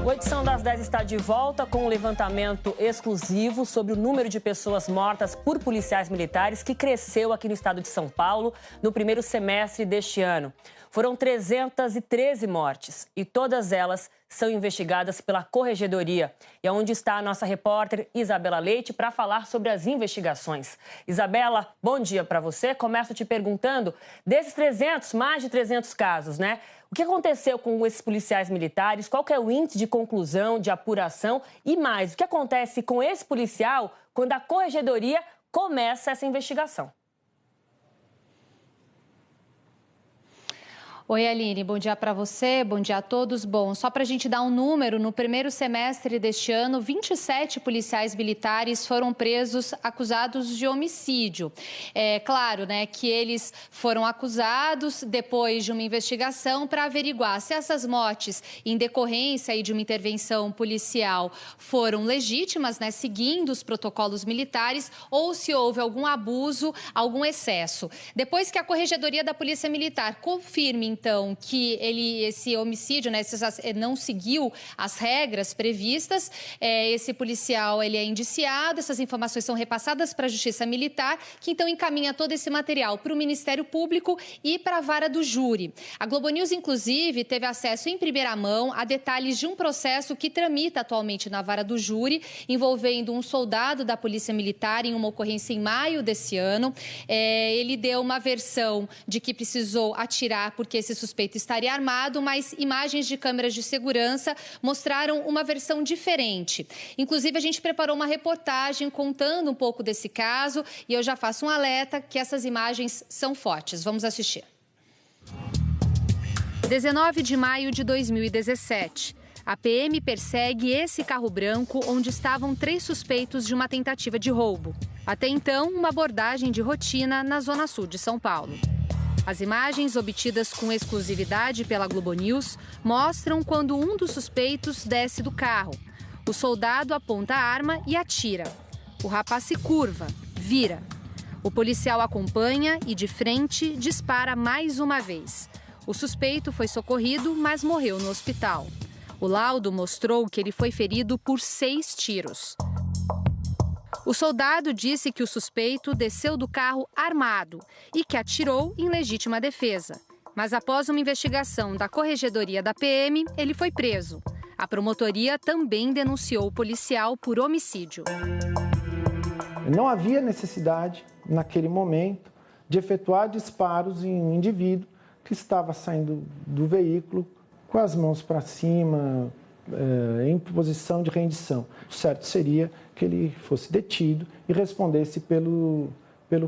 O Edição das 10 está de volta com um levantamento exclusivo sobre o número de pessoas mortas por policiais militares que cresceu aqui no estado de São Paulo no primeiro semestre deste ano. Foram 313 mortes e todas elas são investigadas pela Corregedoria. E é onde está a nossa repórter Isabela Leite para falar sobre as investigações. Isabela, bom dia para você. Começo te perguntando, desses 300, mais de 300 casos, né? O que aconteceu com esses policiais militares? Qual que é o índice de conclusão, de apuração? E mais, o que acontece com esse policial quando a Corregedoria começa essa investigação? Oi, Aline, bom dia para você, bom dia a todos. Bom, só para a gente dar um número, no primeiro semestre deste ano, 27 policiais militares foram presos acusados de homicídio. É claro, né, que eles foram acusados depois de uma investigação para averiguar se essas mortes, em decorrência aí de uma intervenção policial, foram legítimas, né, seguindo os protocolos militares, ou se houve algum abuso, algum excesso. Depois que a Corregedoria da Polícia Militar confirme, então, que esse homicídio, né, não seguiu as regras previstas, esse policial ele é indiciado, essas informações são repassadas para a Justiça Militar, que então encaminha todo esse material para o Ministério Público e para a vara do júri. A Globo News, inclusive, teve acesso em primeira mão a detalhes de um processo que tramita atualmente na vara do júri, envolvendo um soldado da Polícia Militar em uma ocorrência em maio desse ano. Ele deu uma versão de que precisou atirar porque esse suspeito estaria armado, mas imagens de câmeras de segurança mostraram uma versão diferente. Inclusive, a gente preparou uma reportagem contando um pouco desse caso e eu já faço um alerta que essas imagens são fortes. Vamos assistir. 19 de maio de 2017. A PM persegue esse carro branco onde estavam 3 suspeitos de uma tentativa de roubo. Até então, uma abordagem de rotina na zona sul de São Paulo. As imagens obtidas com exclusividade pela Globo News mostram quando um dos suspeitos desce do carro. O soldado aponta a arma e atira. O rapaz se curva, vira. O policial acompanha e, de frente, dispara mais uma vez. O suspeito foi socorrido, mas morreu no hospital. O laudo mostrou que ele foi ferido por 6 tiros. O soldado disse que o suspeito desceu do carro armado e que atirou em legítima defesa. Mas após uma investigação da Corregedoria da PM, ele foi preso. A promotoria também denunciou o policial por homicídio. Não havia necessidade, naquele momento, de efetuar disparos em um indivíduo que estava saindo do veículo com as mãos para cima, em posição de rendição. O certo seria que ele fosse detido e respondesse pelo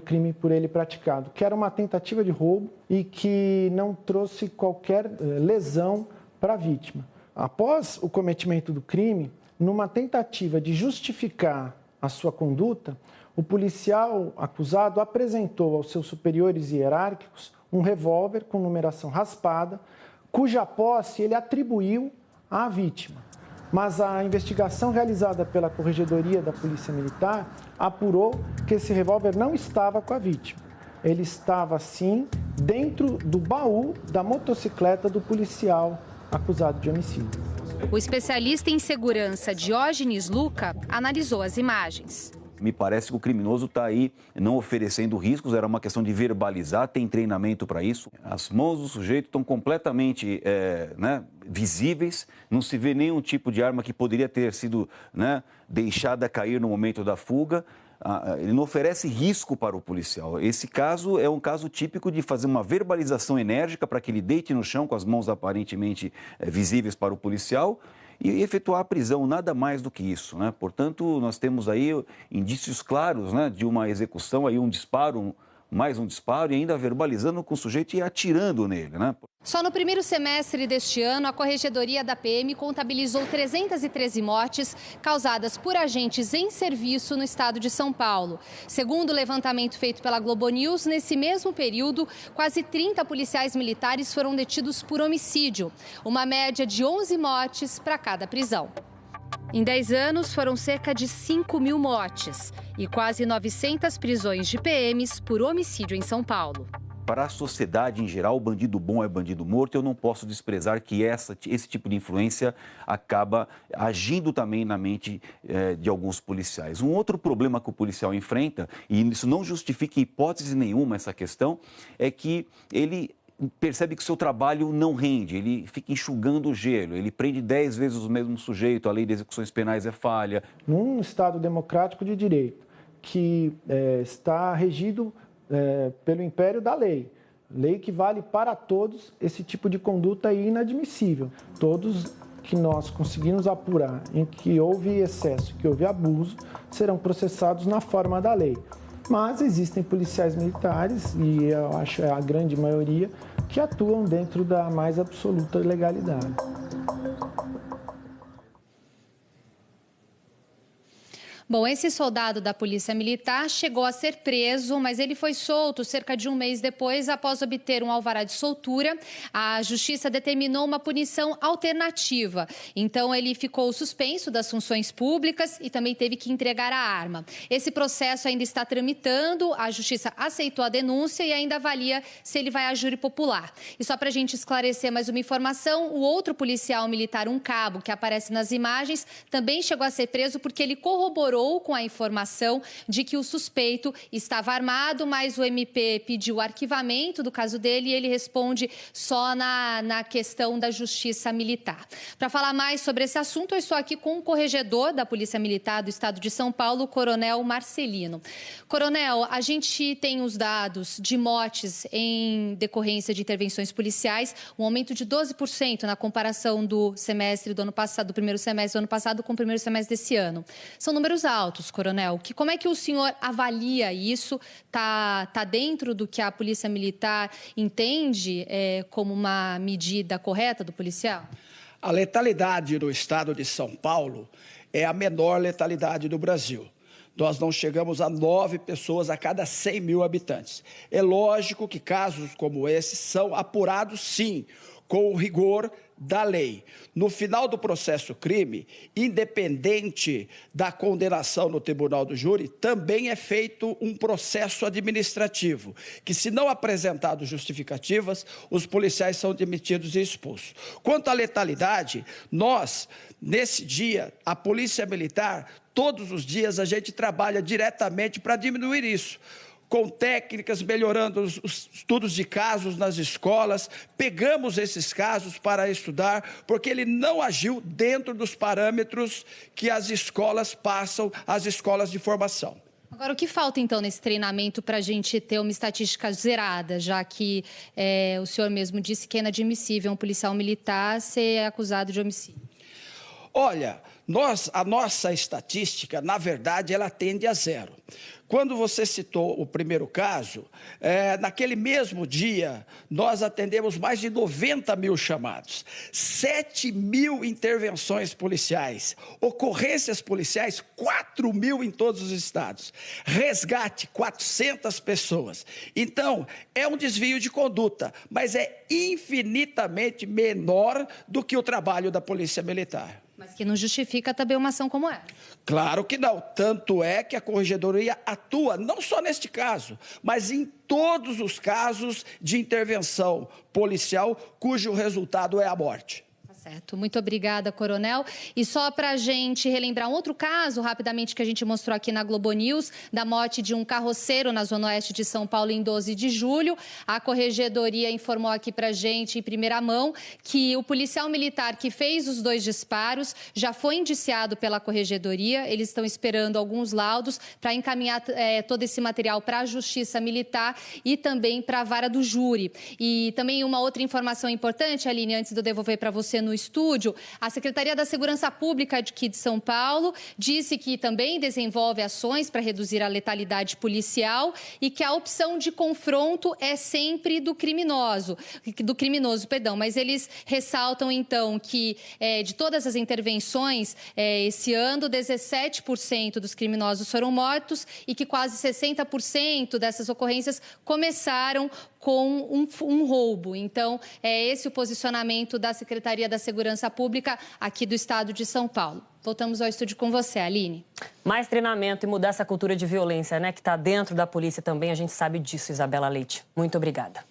crime por ele praticado, que era uma tentativa de roubo e que não trouxe qualquer lesão para a vítima. Após o cometimento do crime, numa tentativa de justificar a sua conduta, o policial acusado apresentou aos seus superiores hierárquicos um revólver com numeração raspada, cuja posse ele atribuiu à vítima. Mas a investigação realizada pela Corregedoria da Polícia Militar apurou que esse revólver não estava com a vítima. Ele estava, sim, dentro do baú da motocicleta do policial acusado de homicídio. O especialista em segurança Diógenes Luca analisou as imagens. Me parece que o criminoso está aí não oferecendo riscos, era uma questão de verbalizar, tem treinamento para isso. As mãos do sujeito estão completamente visíveis, não se vê nenhum tipo de arma que poderia ter sido deixada cair no momento da fuga. Ele não oferece risco para o policial. Esse caso é um caso típico de fazer uma verbalização enérgica para que ele deite no chão com as mãos aparentemente visíveis para o policial e efetuar a prisão, nada mais do que isso, né? Portanto, nós temos aí indícios claros, né, de uma execução, aí um disparo, mais um disparo e ainda verbalizando com o sujeito e atirando nele, né? Só no primeiro semestre deste ano, a Corregedoria da PM contabilizou 313 mortes causadas por agentes em serviço no estado de São Paulo. Segundo o levantamento feito pela Globo News, nesse mesmo período, quase 30 policiais militares foram detidos por homicídio, uma média de 11 mortes para cada prisão. Em 10 anos, foram cerca de 5.000 mortes e quase 900 prisões de PMs por homicídio em São Paulo. para a sociedade em geral, o bandido bom é bandido morto. Eu não posso desprezar que esse tipo de influência acaba agindo também na mente de alguns policiais. Um outro problema que o policial enfrenta, e isso não justifica em hipótese nenhuma essa questão, é que ele percebe que o seu trabalho não rende, ele fica enxugando o gelo, ele prende 10 vezes o mesmo sujeito, a lei de execuções penais é falha. Num Estado democrático de direito, que está regido pelo império da lei que vale para todos, esse tipo de conduta é inadmissível. Todos que nós conseguimos apurar em que houve excesso, que houve abuso, serão processados na forma da lei. Mas existem policiais militares, e eu acho a grande maioria, que atuam dentro da mais absoluta legalidade. Bom, esse soldado da Polícia Militar chegou a ser preso, mas ele foi solto cerca de um mês depois, após obter um alvará de soltura. A Justiça determinou uma punição alternativa. Então, ele ficou suspenso das funções públicas e também teve que entregar a arma. Esse processo ainda está tramitando, a Justiça aceitou a denúncia e ainda avalia se ele vai a júri popular. E só para a gente esclarecer mais uma informação, o outro policial militar, um cabo, que aparece nas imagens, também chegou a ser preso porque ele corroborou com a informação de que o suspeito estava armado, mas o MP pediu o arquivamento do caso dele e ele responde só na questão da Justiça Militar. Para falar mais sobre esse assunto, eu estou aqui com o corregedor da Polícia Militar do Estado de São Paulo, o Coronel Marcelino. Coronel, a gente tem os dados de mortes em decorrência de intervenções policiais, um aumento de 12% na comparação do semestre do ano passado, do primeiro semestre do ano passado com o primeiro semestre desse ano. São números altos, Coronel. Como é que o senhor avalia isso? Está dentro do que a Polícia Militar entende como uma medida correta do policial? A letalidade no estado de São Paulo é a menor letalidade do Brasil. Nós não chegamos a 9 pessoas a cada 100 mil habitantes. É lógico que casos como esse são apurados, sim, com o rigor da lei. No final do processo crime, independente da condenação no tribunal do júri, também é feito um processo administrativo, que se não apresentado justificativas, os policiais são demitidos e expulsos. Quanto à letalidade, nós, nesse dia, a Polícia Militar, todos os dias a gente trabalha diretamente para diminuir isso, com técnicas, melhorando os estudos de casos nas escolas. Pegamos esses casos para estudar, porque ele não agiu dentro dos parâmetros que as escolas passam, as escolas de formação. Agora, o que falta, então, nesse treinamento para a gente ter uma estatística zerada, já que o senhor mesmo disse que é inadmissível um policial militar ser acusado de homicídio? Olha, a nossa estatística, na verdade, ela tende a zero. Quando você citou o primeiro caso, naquele mesmo dia, nós atendemos mais de 90 mil chamados, 7 mil intervenções policiais, ocorrências policiais, 4 mil em todos os estados, resgate, 400 pessoas. Então, é um desvio de conduta, mas é infinitamente menor do que o trabalho da Polícia Militar. Mas que não justifica também uma ação como essa. Claro que não. Tanto é que a Corregedoria atua, não só neste caso, mas em todos os casos de intervenção policial cujo resultado é a morte. Certo, muito obrigada, Coronel. E só para a gente relembrar um outro caso, rapidamente, que a gente mostrou aqui na Globo News, da morte de um carroceiro na Zona Oeste de São Paulo em 12 de julho. A Corregedoria informou aqui para a gente, em primeira mão, que o policial militar que fez os 2 disparos já foi indiciado pela Corregedoria. Eles estão esperando alguns laudos para encaminhar todo esse material para a Justiça Militar e também para a vara do júri. E também uma outra informação importante, Aline, antes de eu devolver para você no estúdio, a Secretaria da Segurança Pública aqui de São Paulo disse que também desenvolve ações para reduzir a letalidade policial e que a opção de confronto é sempre do criminoso, mas eles ressaltam então que de todas as intervenções esse ano, 17% dos criminosos foram mortos e que quase 60% dessas ocorrências começaram com um roubo. Então, é esse o posicionamento da Secretaria da Segurança Pública aqui do estado de São Paulo. Voltamos ao estúdio com você, Aline. Mais treinamento e mudar essa cultura de violência, né, que está dentro da polícia também, a gente sabe disso, Isabela Leite. Muito obrigada.